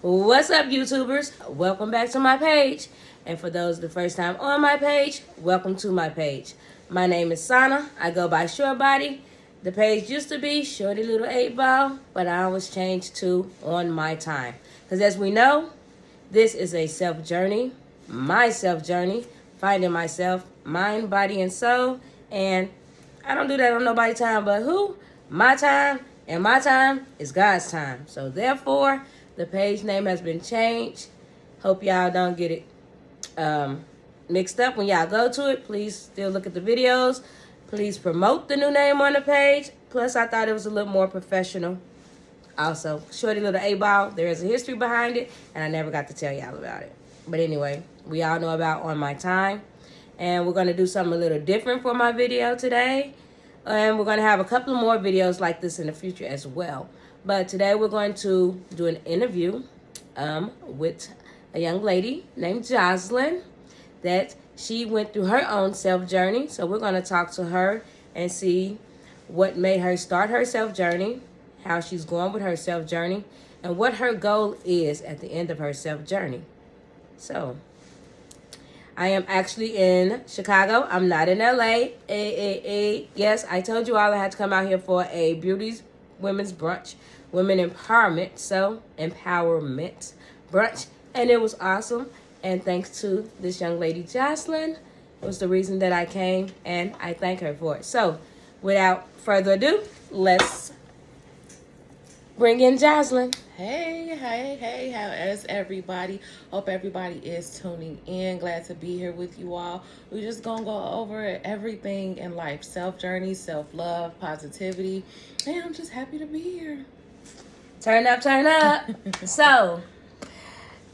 What's up, YouTubers? Welcome back to my page. And for those the first time on my page, welcome to my page. My name is Sana. I go by Short Body. The page used to be Shorty Little 8 Ball, but I was changed to On My Time. Because as we know, this is a self journey, my self journey, finding myself, mind, body, and soul. And I don't do that on nobody's time but who? My time. And my time is God's time. So therefore, the page name has been changed. Hope y'all don't get it mixed up when y'all go to it. Please still look at the videos. Please promote the new name on the page. Plus, I thought it was a little more professional. Also, Shorty Little 8 Ball, there is a history behind it, and I never got to tell y'all about it. But anyway, we all know about On My Time. And we're going to do something a little different for my video today. And we're going to have a couple of more videos like this in the future as well. But today we're going to do an interview with a young lady named Josalyn that she went through her own self-journey. So we're going to talk to her and see what made her start her self-journey, how she's going with her self-journey, and what her goal is at the end of her self-journey. So I am actually in Chicago. I'm not in LA. Yes, I told you all I had to come out here for a beauty women's brunch, women empowerment, brunch, and it was awesome. And thanks to this young lady, Jocelyn, was the reason that I came, and I thank her for it. So, without further ado, let's bring in Jocelyn. Hey, how is everybody? Hope everybody is tuning in. Glad to be here with you all. We're just gonna go over everything in life. Self-journey, self-love, positivity. And I'm just happy to be here. Turn up. So,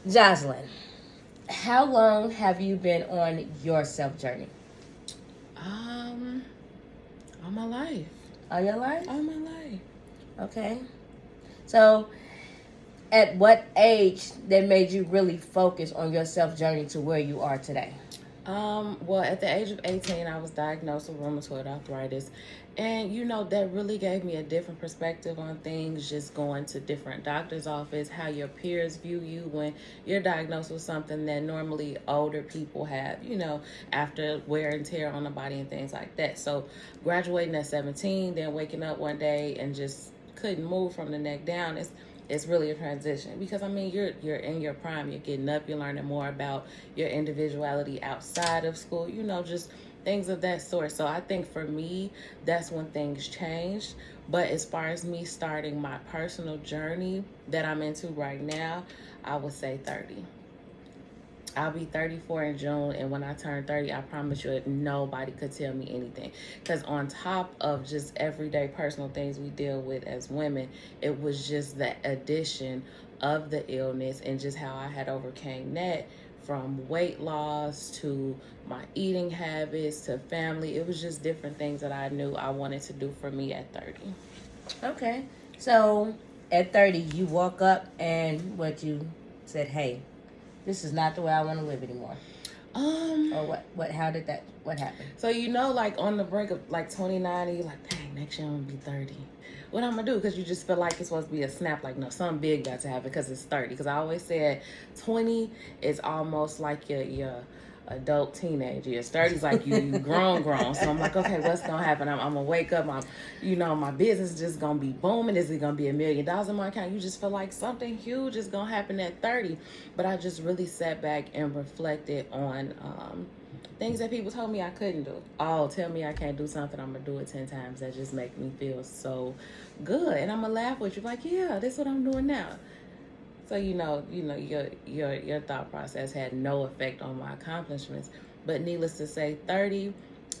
Jocelyn, how long have you been on your self-journey? All my life. All your life? All my life. Okay. So, at what age that made you really focus on your self journey to where you are today? Well, at the age of 18, I was diagnosed with rheumatoid arthritis. And, that really gave me a different perspective on things, just going to different doctor's office, how your peers view you when you're diagnosed with something that normally older people have, after wear and tear on the body and things like that. So graduating at 17, then waking up one day and just couldn't move from the neck down, it's really a transition, because you're in your prime, you're getting up, you're learning more about your individuality outside of school, just things of that sort. So I think for me, that's when things changed. But as far as me starting my personal journey that I'm into right now, I would say 30. I'll be 34 in June, and when I turn 30, I promise you nobody could tell me anything. Because on top of just everyday personal things we deal with as women, it was just the addition of the illness and just how I had overcame that, from weight loss to my eating habits to family. It was just different things that I knew I wanted to do for me at 30. Okay. So, at 30, you woke up and you said, hey, this is not the way I want to live anymore. Or what happened? So, like on the brink of like 29, you're like, dang, next year I'm going to be 30. What I'm going to do? Because you just feel like it's supposed to be a snap, like, no, something big got to happen because it's 30. Because I always said 20 is almost like your adult teenage years. 30 is like you grown. So I'm like, okay, what's going to happen? I'm going to wake up, my business is just going to be booming. Is it going to be $1 million in my account? You just feel like something huge is going to happen at 30. But I just really sat back and reflected on things that people told me I couldn't do. Oh, tell me I can't do something, I'm going to do it 10 times. That just make me feel so good. And I'm going to laugh with you like, yeah, that's what I'm doing now. So, your thought process had no effect on my accomplishments. But needless to say, 30,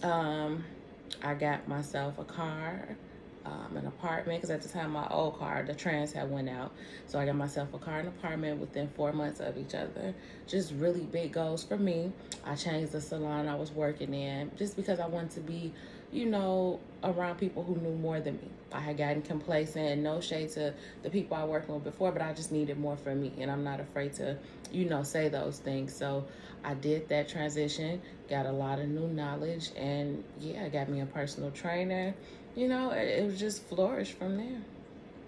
I got myself a car, an apartment, because at the time my old car, the trans had went out. So I got myself a car and apartment within 4 months of each other. Just really big goals for me. I changed the salon I was working in just because I wanted to be, around people who knew more than me. I had gotten complacent, and no shade to the people I worked with before, but I just needed more for me, and I'm not afraid to, say those things. So I did that transition, got a lot of new knowledge, and yeah, got me a personal trainer. It was just flourished from there.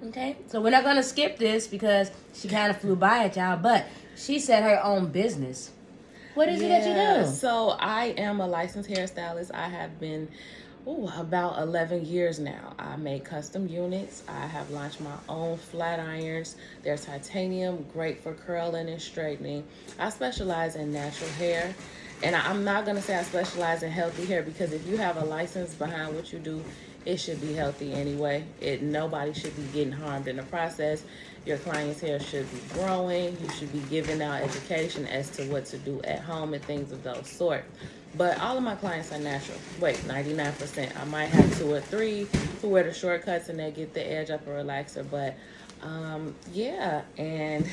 Okay, so we're not gonna skip this because she kind of flew by at y'all, but she said her own business. What is it that you do? So I am a licensed hairstylist. I have been about 11 years now. I make custom units. I have launched my own flat irons. They're titanium, great for curling and straightening. I specialize in natural hair. And I'm not going to say I specialize in healthy hair, because if you have a license behind what you do, it should be healthy anyway. Nobody should be getting harmed in the process. Your client's hair should be growing. You should be giving out education as to what to do at home and things of those sort. But all of my clients are natural. Wait, 99%. I might have 2 or 3 who wear the shortcuts and they get the edge up or relaxer. But yeah, and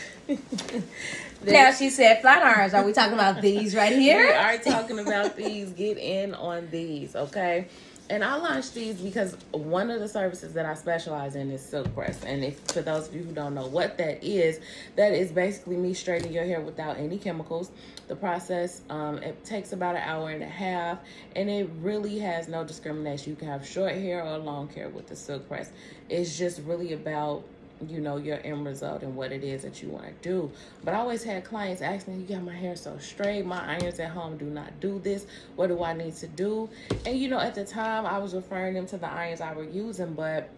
now she said flat irons. Are we talking about these right here? We are talking about these. Get in on these, okay? And I launched these because one of the services that I specialize in is silk press. And if for those of you who don't know what that is basically me straightening your hair without any chemicals. The process, it takes about an hour and a half, and it really has no discrimination. You can have short hair or long hair with the silk press. It's just really about, you know, your end result and what it is that you want to do. But I always had clients ask me, you got my hair so straight, my irons at home do not do this, what do I need to do? And you know, at the time I was referring them to the irons I were using, but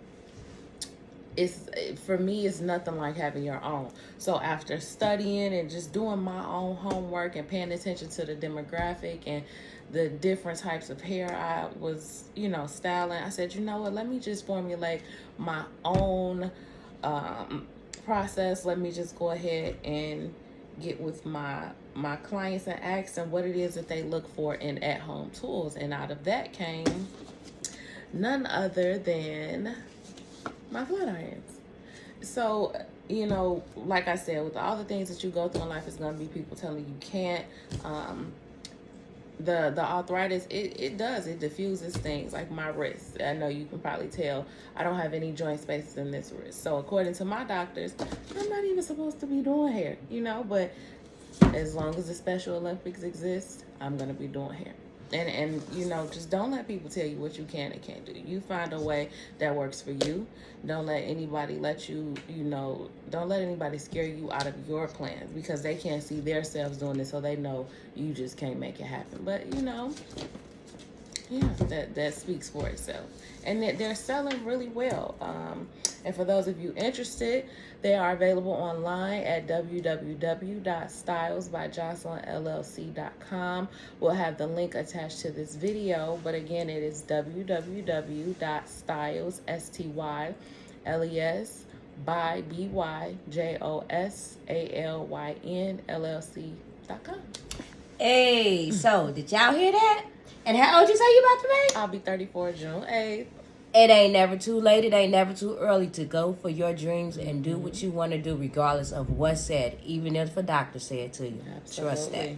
for me, it's nothing like having your own. So after studying and just doing my own homework and paying attention to the demographic and the different types of hair I was, you know, styling, I said, you know what, let me just formulate my own process. Let me just go ahead and get with my clients and ask them what it is that they look for in at-home tools. And out of that came none other than my flat irons. So, you know, like I said, with all the things that you go through in life, it's going to be people telling you can't. The arthritis, it diffuses things like my wrist. I know you can probably tell I don't have any joint spaces in this wrist. So according to my doctors, I'm not even supposed to be doing hair, you know, but as long as the Special Olympics exist, I'm going to be doing hair. And you know, just don't let people tell you what you can and can't do. You find a way that works for you. Don't let anybody don't let anybody scare you out of your plans, because they can't see themselves doing it, so they know you just can't make it happen. But you know, yeah, that speaks for itself. And they're selling really well. And for those of you interested, they are available online at www.stylesbyjocelynllc.com. We'll have the link attached to this video. But again, it is www.stylesbyjoslynllc.com. Hey, so did y'all hear that? And how old you say you about to be? I'll be 34 June 8th. It ain't never too late. It ain't never too early to go for your dreams and do what you want to do, regardless of what's said, even if a doctor said to you. Absolutely. Trust that.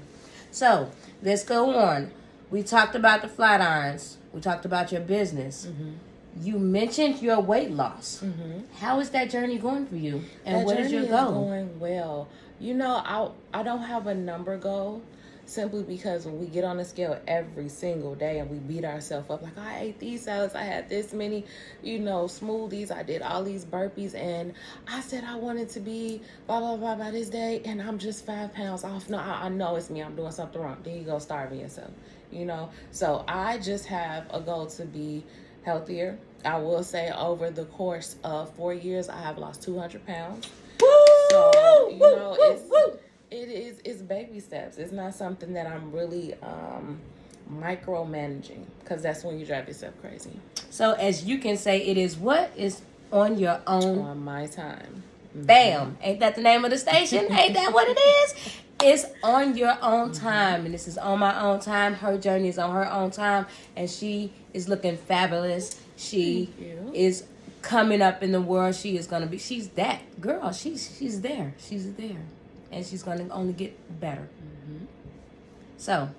So let's go on. We talked about the flat irons. We talked about your business. Mm-hmm. You mentioned your weight loss. Mm-hmm. How is that journey going for you? And what is your goal? Is going well. You know, I don't have a number goal. Simply because when we get on the scale every single day and we beat ourselves up, like, I ate these salads, I had this many, you know, smoothies, I did all these burpees, and I said I wanted to be blah, blah, blah by this day, and I'm just 5 pounds off. No, I know it's me. I'm doing something wrong. Then you go starving yourself, you know? So I just have a goal to be healthier. I will say over the course of 4 years, I have lost 200 pounds. Woo! So, you know, it's baby steps. It's not something that I'm really micromanaging, because that's when you drive yourself crazy. So as you can say, it is what is on your own. On my time. Mm-hmm. Bam. Ain't that the name of the station? Ain't that what it is? It's on your own time. And this is on my own time. Her journey is on her own time. And she is looking fabulous. She is coming up in the world. She's that girl. She's there. She's there. And she's going to only get better. Mm-hmm. So,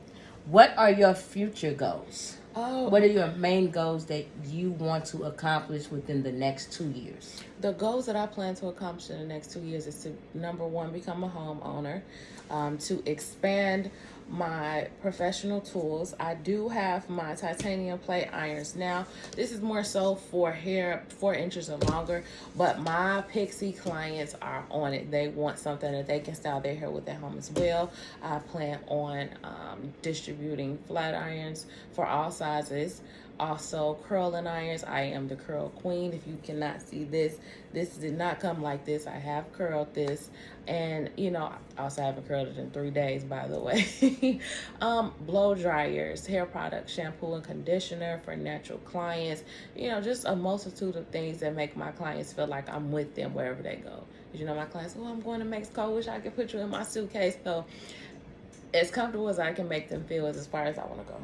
what are your future goals? What are your main goals that you want to accomplish within the next 2 years? The goals that I plan to accomplish in the next 2 years is to, number one, become a homeowner, to expand my professional tools. I do have my titanium plate irons now. This is more so for hair 4 inches or longer, but my pixie clients are on it. They want something that they can style their hair with at home as well. I plan on distributing flat irons for all sizes. Also, curling irons. I am the curl queen. If you cannot see this did not come like this. I have curled this, and I also haven't curled it in 3 days, by the way. Blow dryers, hair products, shampoo and conditioner for natural clients. Just a multitude of things that make my clients feel like I'm with them wherever they go. My clients, I'm going to Mexico. Wish I could put you in my suitcase. So as comfortable as I can make them feel is as far as I want to go.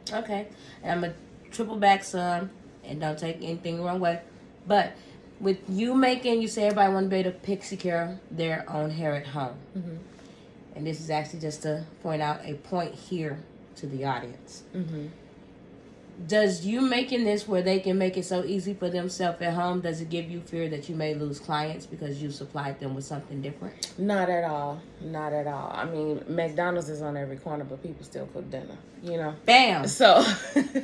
Okay, and I'm a triple back some, and don't take anything the wrong way. But with you say everybody want to be able to pixie care their own hair at home. Mm-hmm. And this is actually just to point out a point here to the audience. Mm-hmm. Does you making this where they can make it so easy for themselves at home, does it give you fear that you may lose clients because you supplied them with something different? Not at all. Not at all. I mean, McDonald's is on every corner, but people still cook dinner, Bam! So,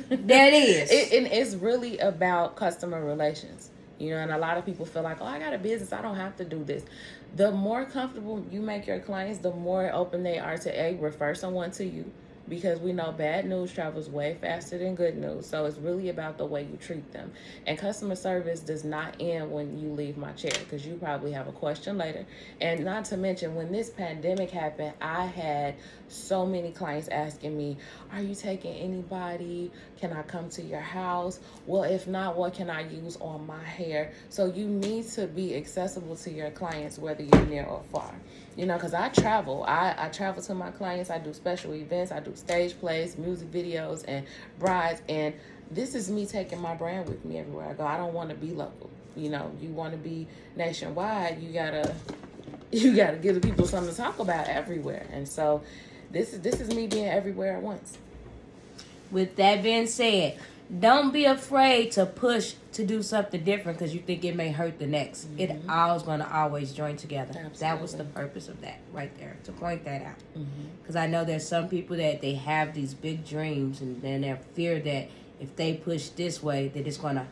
there it is. And it's really about customer relations, and a lot of people feel like, I got a business, I don't have to do this. The more comfortable you make your clients, the more open they are to refer someone to you. Because we know bad news travels way faster than good news. So it's really about the way you treat them. And customer service does not end when you leave my chair, because you probably have a question later. And not to mention, when this pandemic happened, I had so many clients asking me, are you taking anybody? Can I come to your house? Well, if not, what can I use on my hair? So you need to be accessible to your clients, whether you're near or far. Because I travel. I travel to my clients. I do special events. I do stage plays, music videos, and brides. And this is me taking my brand with me everywhere I go. I don't want to be local. You want to be nationwide. You gotta give the people something to talk about everywhere. And so this is me being everywhere at once. With that being said, don't be afraid to push to do something different because you think it may hurt the next. Mm-hmm. It all's going to always join together. Absolutely. That was the purpose of that right there, to point that out. Because Mm-hmm. I know there's some people that they have these big dreams, and then they fear that if they push this way, that it's going to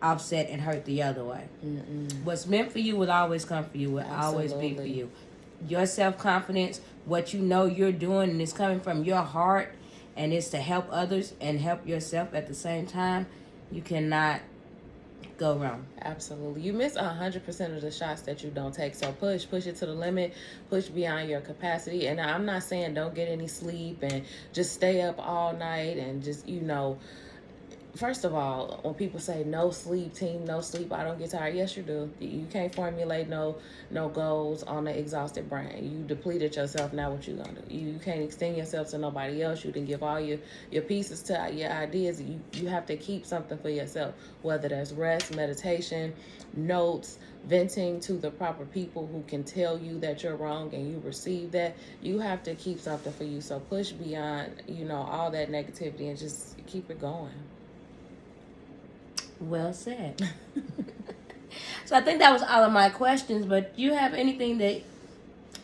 offset and hurt the other way. Mm-mm. What's meant for you will always come for you, will always be for you. Your self-confidence, what you know you're doing, and it's coming from your heart, and it's to help others and help yourself at the same time, you cannot go wrong. Absolutely. You miss 100% of the shots that you don't take. So push it to the limit, push beyond your capacity. And I'm not saying don't get any sleep and just stay up all night and just, first of all, when people say no sleep, team, no sleep, I don't get tired. Yes, you do. You can't formulate no goals on an exhausted brain. You depleted yourself. Now what you gonna do? You can't extend yourself to nobody else. You didn't give all your pieces to your ideas. You have to keep something for yourself, whether that's rest, meditation, notes, venting to the proper people who can tell you that you're wrong and you receive that. You have to keep something for you. So push beyond, all that negativity and just keep it going. Well said. So I think that was all of my questions, but do you have anything that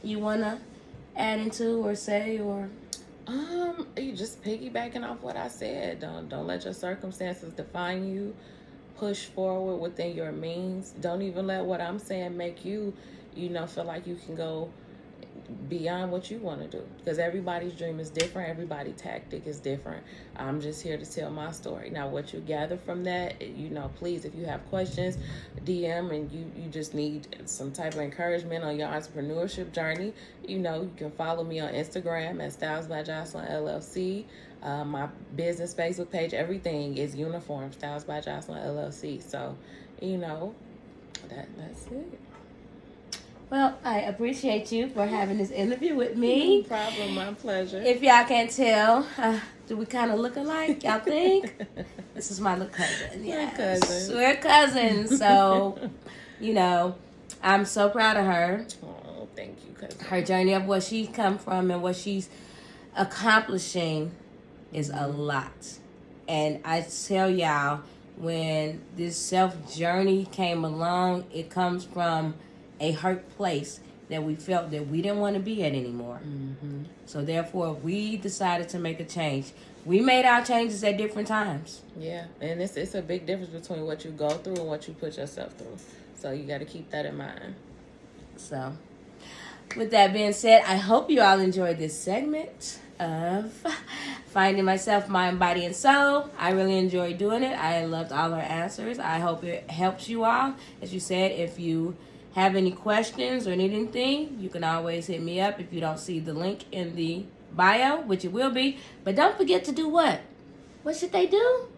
you want to add into or say or? You just piggybacking off what I said. Don't let your circumstances define you. Push forward within your means. Don't even let what I'm saying make you, feel like you can go beyond what you want to do, because everybody's dream is different, everybody's tactic is different. I'm just here to tell my story. Now what you gather from that, please, if you have questions, DM, and you just need some type of encouragement on your entrepreneurship journey, you can follow me on Instagram at Styles by Josalyn LLC. My business Facebook page, everything is uniform, Styles by Josalyn LLC. So that's it. Well, I appreciate you for having this interview with me. No problem, my pleasure. If y'all can't tell, do we kind of look alike, y'all think? This is my little cousin. Yes. We're cousins. So, I'm so proud of her. Oh, thank you, cousin. Her journey of what she's come from and what she's accomplishing is a lot. And I tell y'all, when this self journey came along, it comes from a hurt place that we felt that we didn't want to be at anymore. Mm-hmm. So therefore, we decided to make a change. We made our changes at different times. Yeah, and it's a big difference between what you go through and what you put yourself through. So you got to keep that in mind. So, with that being said, I hope you all enjoyed this segment of Finding Myself, Mind, Body, and Soul. I really enjoyed doing it. I loved all her answers. I hope it helps you all. As you said, if you have any questions or need anything, you can always hit me up if you don't see the link in the bio, which it will be. But don't forget to do what? What should they do?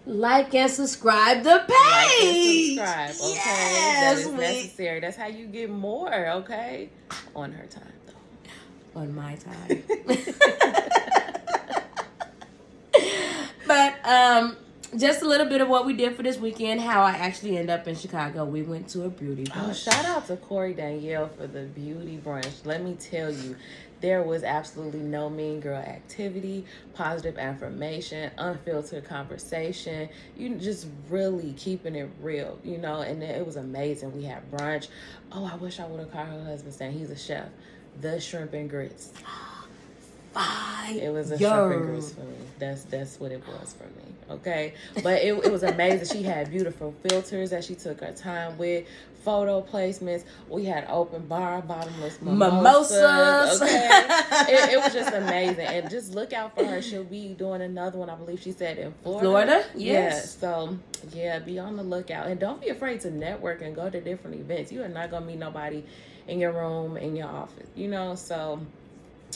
Like and subscribe the page. Like and subscribe, okay? Yes, that is necessary. That's how you get more, okay? On her time, though. On my time. But just a little bit of what we did for this weekend, how I actually ended up in Chicago. We went to a beauty brunch. Oh, shout out to Corey Danielle for the beauty brunch. Let me tell you, there was absolutely no mean girl activity, positive affirmation, unfiltered conversation. You just really keeping it real, you know, and it was amazing. We had brunch. Oh, I wish I would have called her husband saying he's a chef. The shrimp and grits. Fire. It was a shrimp and grits for me. That's what it was for me. Okay, but it was amazing. She had beautiful filters that she took her time with, photo placements. We had open bar, bottomless mimosas. Okay, it was just amazing. And just look out for her. She'll be doing another one, I believe she said, in Florida. Yes. Yeah, so yeah, be on the lookout. And don't be afraid to network and go to different events. You are not gonna meet nobody in your room, in your office, you know. So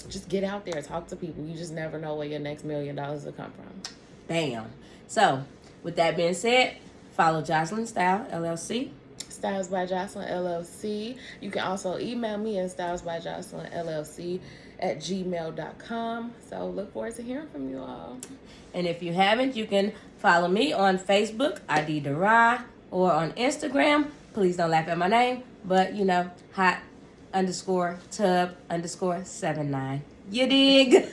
just get out there, talk to people. You just never know where your next $1 million will come from. Bam. So, with that being said, follow Josalyn Style, LLC. Styles by Josalyn, LLC. You can also email me at stylesbyjocelynllc@gmail.com. So, look forward to hearing from you all. And if you haven't, you can follow me on Facebook, ID Dara, or on Instagram. Please don't laugh at my name, but you know, hot_tub_79. You dig?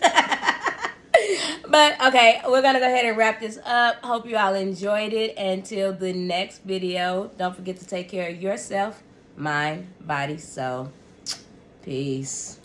But okay, we're gonna go ahead and wrap this up. Hope you all enjoyed it. Until the next video, don't forget to take care of yourself, mind, body, soul. Peace.